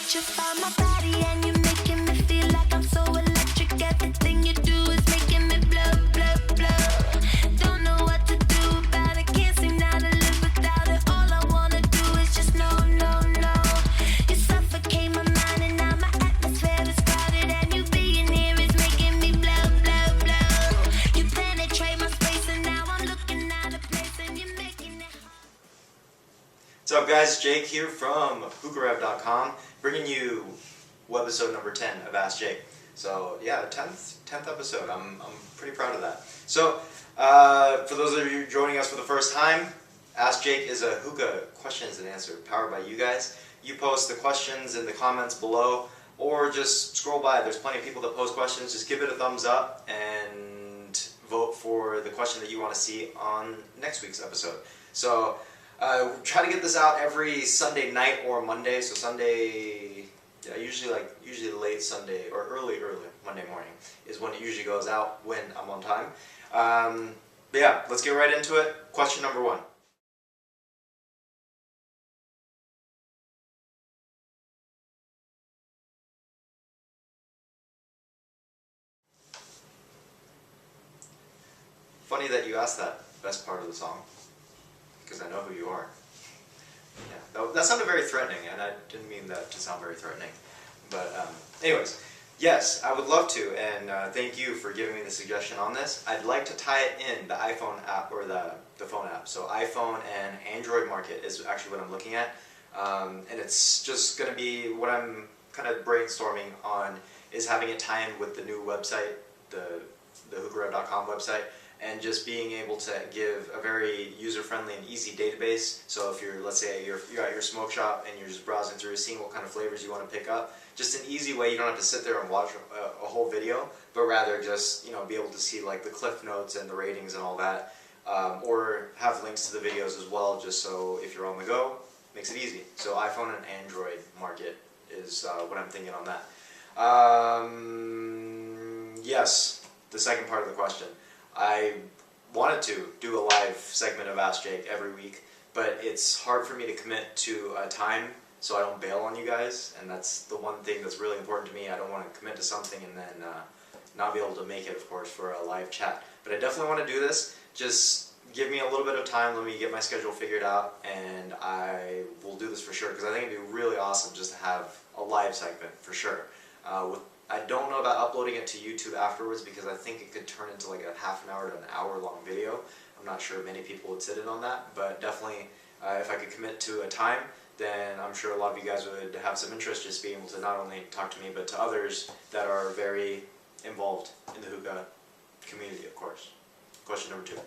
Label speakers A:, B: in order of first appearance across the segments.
A: electrify my body and you're making me feel like I'm so electric. Everything you do is making me blow, blow, blow. Don't know what to do about it, can't seem now to live without it. All I wanna do is just no, no, no. You suffocate my mind and now my atmosphere is crowded, and you being here is making me blow, blow, blow. You penetrate my space and now I'm looking out of place and you're making it.
B: What's up guys, Jake here from HookahRev.com, bringing you episode number 10 of Ask Jake. So yeah, 10th episode, I'm pretty proud of that. So for those of you joining us for the first time, Ask Jake is a hookah questions and answer powered by you guys. You post the questions in the comments below or just scroll by. There's plenty of people that post questions. Just give it a thumbs up and vote for the question that you want to see on next week's episode. So try to get this out every Sunday night or Monday. So Sunday, yeah, usually late Sunday or early Monday morning is when it usually goes out when I'm on time. But yeah, let's get right into it. Question number 1. Funny that you asked that best part of the song, because I know who you are. Yeah, that sounded very threatening, and I didn't mean that to sound very threatening. But anyways, yes, I would love to, and thank you for giving me the suggestion on this. I'd like to tie it in the iPhone app, or the phone app. So iPhone and Android market is actually what I'm looking at. And it's just going to be what I'm kind of brainstorming on, is having it tie in with the new website, the HookahRev.com website, and just being able to give a very user-friendly and easy database. So if you're, let's say you're at your smoke shop and you're just browsing through, seeing what kind of flavors you want to pick up, just an easy way. You don't have to sit there and watch a whole video, but rather just, you know, be able to see like the cliff notes and the ratings and all that, or have links to the videos as well, just so if you're on the go, makes it easy. So iPhone and Android market is what I'm thinking on that. Yes, the second part of the question. I wanted to do a live segment of Ask Jake every week, but it's hard for me to commit to a time so I don't bail on you guys, and that's the one thing that's really important to me. I don't want to commit to something and then not be able to make it, of course, for a live chat. But I definitely want to do this. Just give me a little bit of time, let me get my schedule figured out, and I will do this for sure, because I think it'd be really awesome just to have a live segment, for sure. I don't know about uploading it to YouTube afterwards, because I think it could turn into like a half an hour to an hour long video. I'm not sure many people would sit in on that, but definitely if I could commit to a time, then I'm sure a lot of you guys would have some interest just being able to not only talk to me, but to others that are very involved in the hookah community, of course. Question number 2.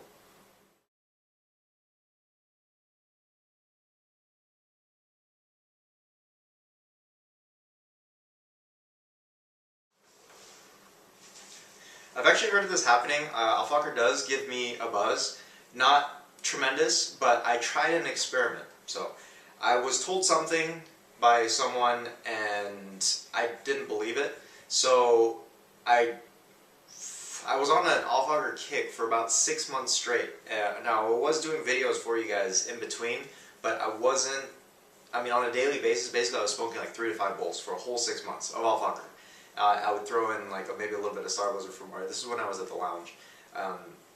B: I've actually heard of this happening. Fakher does give me a buzz. Not tremendous, but I tried an experiment. So I was told something by someone and I didn't believe it. So I was on an Fakher kick for about 6 months straight. Now I was doing videos for you guys in between, but I wasn't, I mean on a daily basis, basically I was smoking like 3 to 5 bowls for a whole 6 months of Fakher. I would throw in like maybe a little bit of Starbuzz from where this is when I was at the lounge,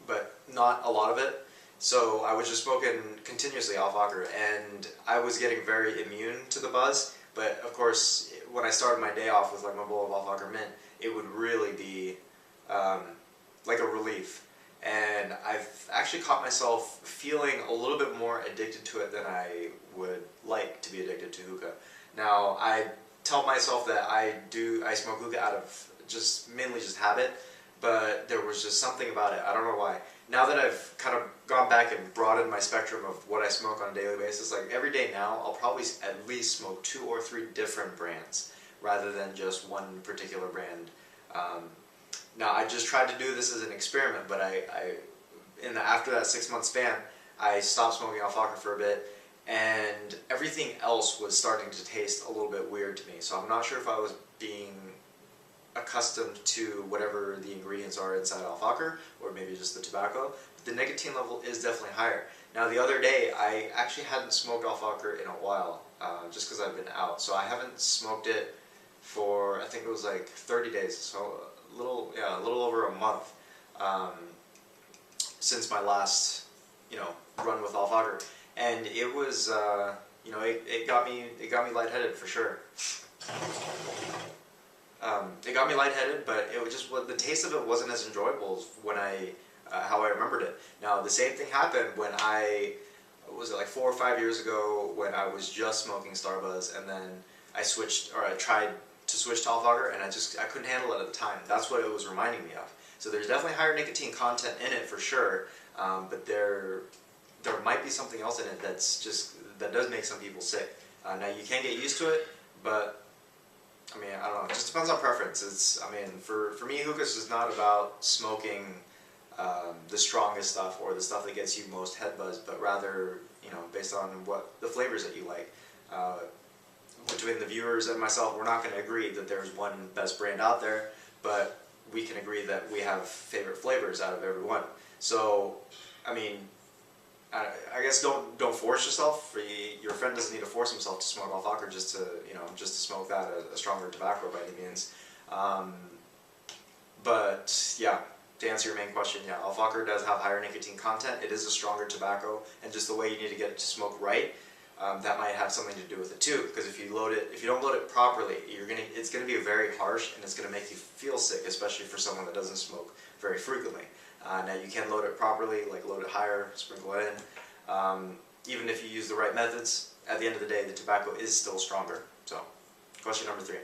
B: but not a lot of it. So I was just smoking continuously Fakher, and I was getting very immune to the buzz. But of course, when I started my day off with like my bowl of Fakher mint, it would really be like a relief. And I've actually caught myself feeling a little bit more addicted to it than I would like to be addicted to hookah. Now I tell myself that I smoke hookah out of mainly just habit, but there was just something about it. I don't know why. Now that I've kind of gone back and broadened my spectrum of what I smoke on a daily basis, like every day now, I'll probably at least smoke 2 or 3 different brands rather than just one particular brand. Now I just tried to do this as an experiment, but after that 6 month span, I stopped smoking Fakher for a bit. And everything else was starting to taste a little bit weird to me. So I'm not sure if I was being accustomed to whatever the ingredients are inside Fakher, or maybe just the tobacco. But the nicotine level is definitely higher. Now the other day, I actually hadn't smoked Fakher in a while, just because I've been out. So I haven't smoked it for, I think it was like 30 days, so a little over a month since my last, run with Fakher, and it was, it got me lightheaded for sure. It got me lightheaded, but it was just the taste of it wasn't as enjoyable as when how I remembered it. Now the same thing happened when was it like 4 or 5 years ago when I was just smoking Starbuzz, and then I tried to switch to Fakher, and I couldn't handle it at the time. That's what it was reminding me of. So there's definitely higher nicotine content in it for sure, but there might be something else in it that does make some people sick. Now you can get used to it, but I mean, I don't know. It just depends on preference. For me, hookah is not about smoking the strongest stuff or the stuff that gets you most head buzz, but rather, based on what the flavors that you like. Between the viewers and myself, we're not going to agree that there's one best brand out there, but we can agree that we have favorite flavors out of every one. So, I mean, I guess don't force yourself. Your friend doesn't need to force himself to smoke Fakher just to smoke that a stronger tobacco by any means. But yeah, to answer your main question, yeah, Fakher does have higher nicotine content. It is a stronger tobacco, and just the way you need to get it to smoke right, that might have something to do with it too. Because if you don't load it properly, it's gonna be very harsh, and it's gonna make you feel sick, especially for someone that doesn't smoke very frequently. Now you can load it properly, like load it higher, sprinkle it in. Even if you use the right methods, at the end of the day, the tobacco is still stronger. So, question number 3.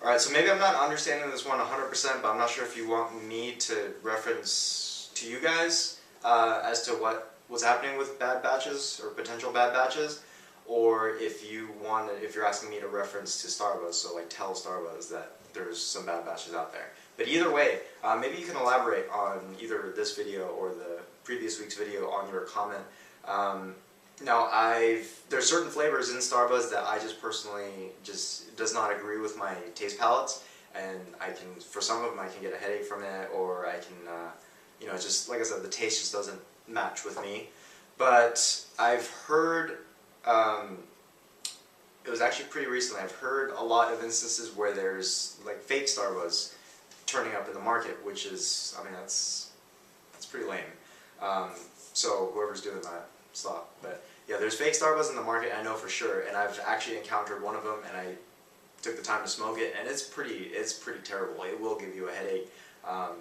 B: Alright, so maybe I'm not understanding this one 100%, but I'm not sure if you want me to reference to you guys as to what was happening with bad batches or potential bad batches, or if you're asking me to reference to Starbuzz, so like tell Starbuzz that there's some bad batches out there. But either way, maybe you can elaborate on either this video or the previous week's video on your comment. Now, there's certain flavors in Starbuzz that I just personally does not agree with my taste palates, and for some of them I can get a headache from it, or I can, just like I said, the taste just doesn't match with me. But I've heard, it was actually pretty recently, I've heard a lot of instances where there's like fake Starbuzz turning up in the market, which is, I mean, that's pretty lame. So whoever's doing that, stop. But yeah, there's fake Starbuzz in the market, I know for sure, and I've actually encountered one of them, and I took the time to smoke it, and it's pretty terrible. It will give you a headache.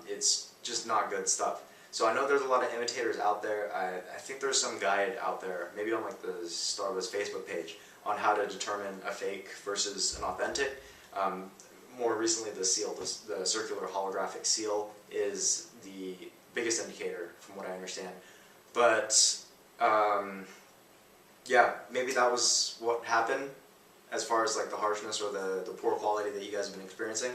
B: It's just not good stuff. So I know there's a lot of imitators out there. I think there's some guide out there, maybe on like the Starbuzz Facebook page, on how to determine a fake versus an authentic. More recently, the seal, the circular holographic seal, is the biggest indicator from what I understand. But yeah, maybe that was what happened as far as like the harshness or the poor quality that you guys have been experiencing.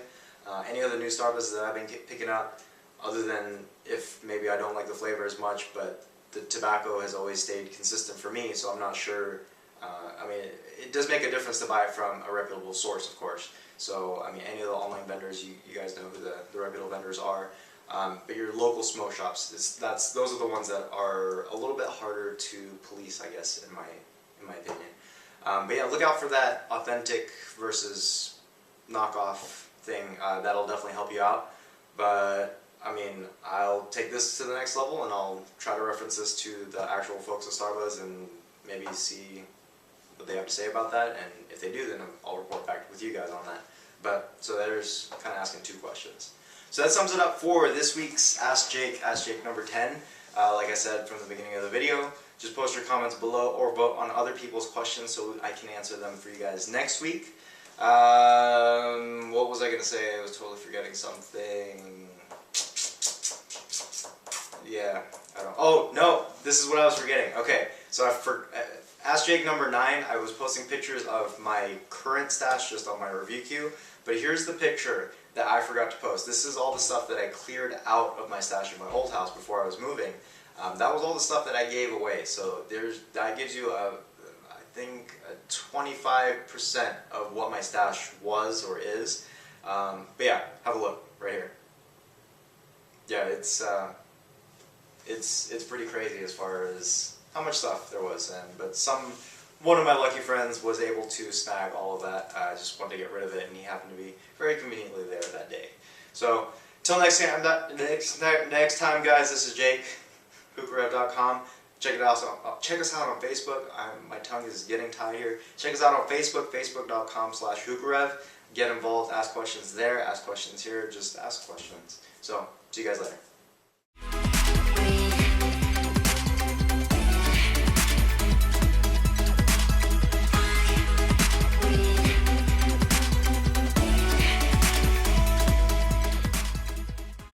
B: Any other new Starbuzz that I've been picking up, other than if maybe I don't like the flavor as much, but the tobacco has always stayed consistent for me, so I'm not sure. I mean, it does make a difference to buy it from a reputable source, of course. So, I mean, any of the online vendors, you guys know who the reputable vendors are. But your local smoke shops, those are the ones that are a little bit harder to police, I guess, in my opinion. But yeah, look out for that authentic versus knockoff thing. That'll definitely help you out. But I mean, I'll take this to the next level, and I'll try to reference this to the actual folks at Starbuzz and maybe see what they have to say about that. And if they do, then I'll report back with you guys on that. But so there's kind of asking 2 questions. So that sums it up for this week's Ask Jake number 10. Like I said from the beginning of the video, just post your comments below or vote on other people's questions so I can answer them for you guys next week. What was I going to say? I was totally forgetting something. Yeah, I don't. Oh, no, this is what I was forgetting. Okay, so Ask Jake number 9, I was posting pictures of my current stash just on my review queue, but here's the picture that I forgot to post. This is all the stuff that I cleared out of my stash in my old house before I was moving. That was all the stuff that I gave away, so that gives you I think 25% of what my stash was or is. But yeah, have a look right here. yeah, it's pretty crazy as far as how much stuff there was, but one of my lucky friends was able to snag all of that. I just wanted to get rid of it, and he happened to be very conveniently there that day. So till next time, guys. This is Jake, HookahRev.com. Check it out. Check us out on Facebook. My tongue is getting tied here. Check us out on Facebook, facebook.com/HookahRev. Get involved. Ask questions there. Ask questions here. Just ask questions. So see you guys later.